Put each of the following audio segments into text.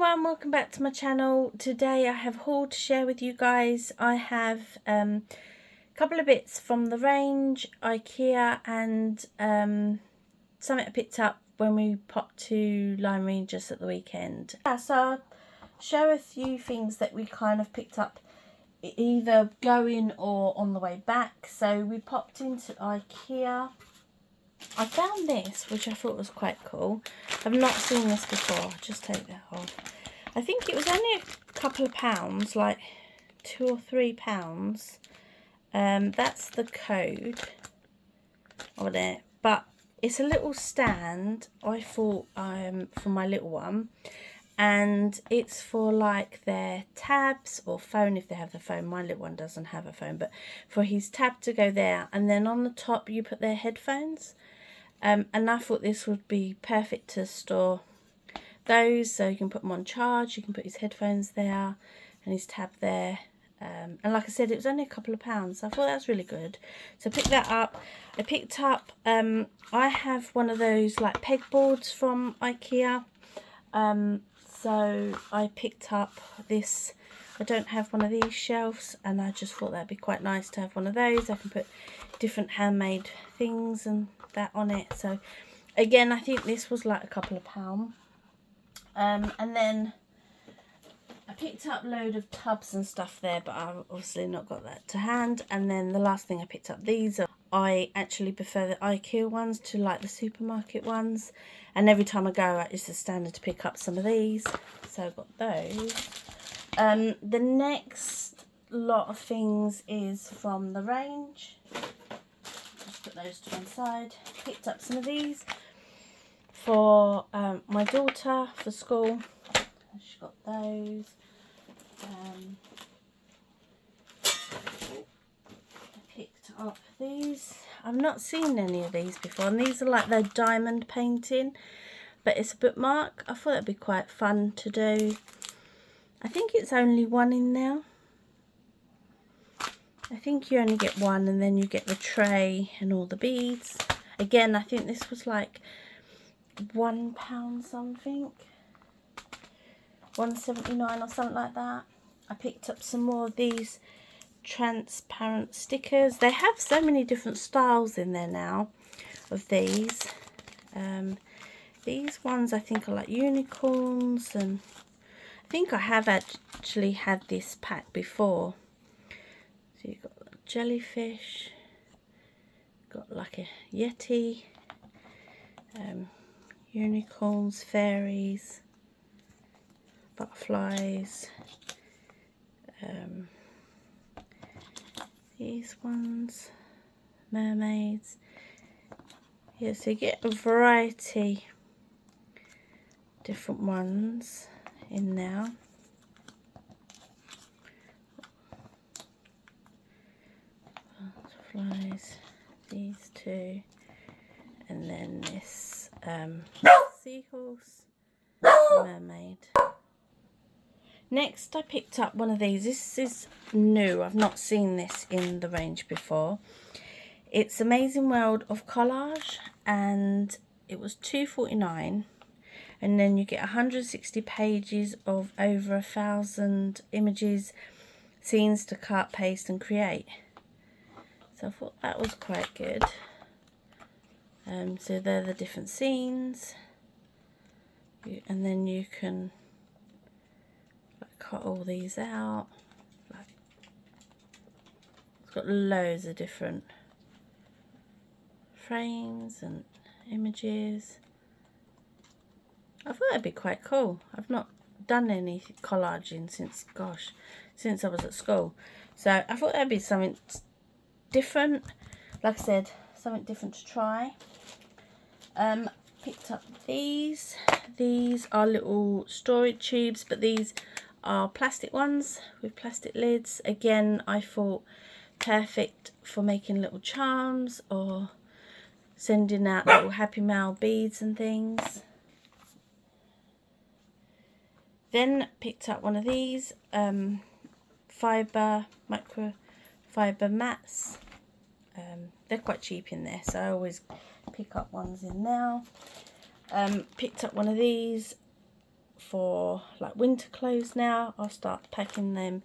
everyone, welcome back to my channel. Today I have a haul to share with you guys. I have a couple of bits from the range, Ikea, and something I picked up when we popped to Lime Regis at the weekend. So I'll show a few things that we kind of picked up either going or on the way back. So we popped into Ikea. I found this, which I thought was quite cool. I've not seen this before. I'll just take that off. I think it was only a couple of pounds, like £2 or £3. That's the code on it. But it's a little stand, I thought, for my little one. And it's for like their tabs or phone if they have the phone. My little one doesn't have a phone, but for his tab to go there. And then on the top you put their headphones. And I thought this would be perfect to store those, so you can put them on charge, you can put his headphones there and his tab there. And like I said, it was only a couple of pounds, so I thought that was really good. So I picked that up. I picked up, I have one of those like pegboards from Ikea. So I picked up this. I don't have one of these shelves, and I just thought that'd be quite nice to have one of those. I can put different handmade things and that on it. So again, I think this was like a couple of pounds. And then I picked up a load of tubs and stuff there, but I've obviously not got that to hand. And then the last thing I picked up, these are, I actually prefer the Ikea ones to like the supermarket ones, and every time I go it's a standard to pick up some of these, so I got those. The next lot of things is from the range. Just put those to one side. Picked up some of these for my daughter for school. She got those. I picked up these. I've not seen any of these before, and these are like their diamond painting, but it's a bookmark. I thought it'd be quite fun to do. I think it's only one in there. I think you only get one, and then you get the tray and all the beads. Again, I think this was like £1 something, 1.79 or something like that. I picked up some more of these transparent stickers. They have so many different styles in there now of these. These ones I think are like unicorns, and I think I have actually had this pack before. So you've got jellyfish, got like a yeti, unicorns, fairies, butterflies, these ones, mermaids. Yeah, so you get a variety different ones in now. Butterflies, these two, and then this seahorse, mermaid. Next I picked up one of these. This is new. I've not seen this in the range before. It's Amazing World of Collage, and it was £2.49, and then you get 160 pages of over 1,000 images, scenes to cut, paste and create. So I thought that was quite good. So they're the different scenes, and then you can like cut all these out. Like, it's got loads of different frames and images. I thought that'd be quite cool. I've not done any collaging since, gosh, since I was at school. So I thought that'd be something different. Like I said, something different to try. Picked up these. These are little storage tubes, but these are plastic ones with plastic lids. Again, I thought perfect for making little charms or sending out little Happy Mail beads and things. Then picked up one of these microfiber mats. They're quite cheap in there, so I always pick up ones in now. Picked up one of these for like winter clothes now. I'll start packing them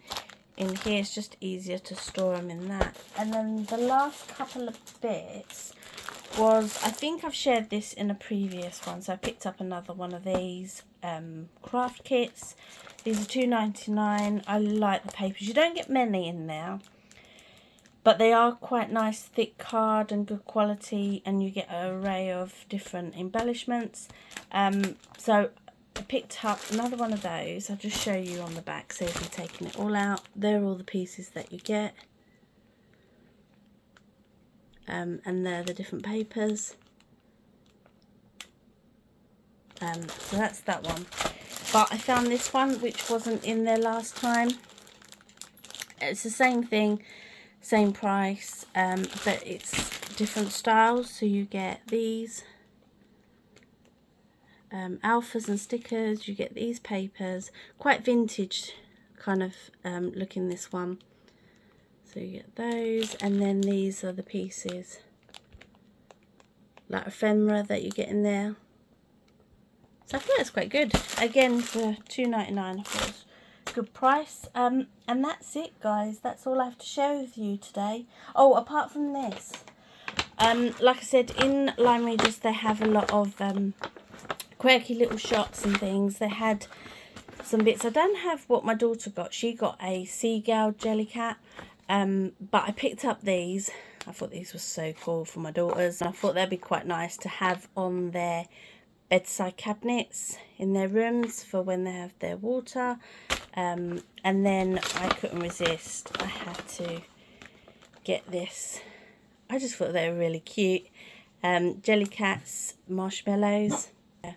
in here. It's just easier to store them in that. And then the last couple of bits was, I think I've shared this in a previous one, so I picked up another one of these craft kits. These are $2.99. I like the papers. You don't get many in there, but they are quite nice, thick card and good quality, and you get an array of different embellishments. So I picked up another one of those. I'll just show you on the back, so if you're taking it all out, they're all the pieces that you get. And they're the different papers. So that's that one. But I found this one, which wasn't in there last time. It's the same thing, same price, but it's different styles. So you get these alphas and stickers. You get these papers, quite vintage kind of look in this one. So you get those, and then these are the pieces, like ephemera that you get in there. So I thought it's quite good. Again, for $2.99, I thought it was a good price. And that's it, guys. That's all I have to share with you today. Oh, apart from this, like I said, in Lime Readers they have a lot of quirky little shots and things. They had some bits. I don't have what my daughter got. She got a seagull jelly cat. But I picked up these. I thought these were so cool for my daughters. I thought they'd be quite nice to have on their bedside cabinets in their rooms for when they have their water. And then I couldn't resist. I had to get this. I just thought they were really cute. Jelly cats, marshmallows. Yeah.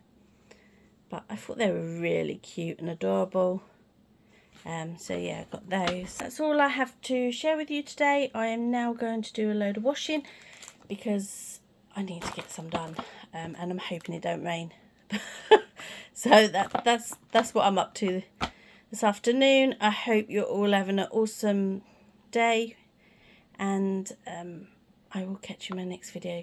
But I thought they were really cute and adorable. So yeah, I got those. That's all I have to share with you today. I am now going to do a load of washing because I need to get some done, and I'm hoping it don't rain. So that's what I'm up to this afternoon. I hope you're all having an awesome day, and I will catch you in my next video.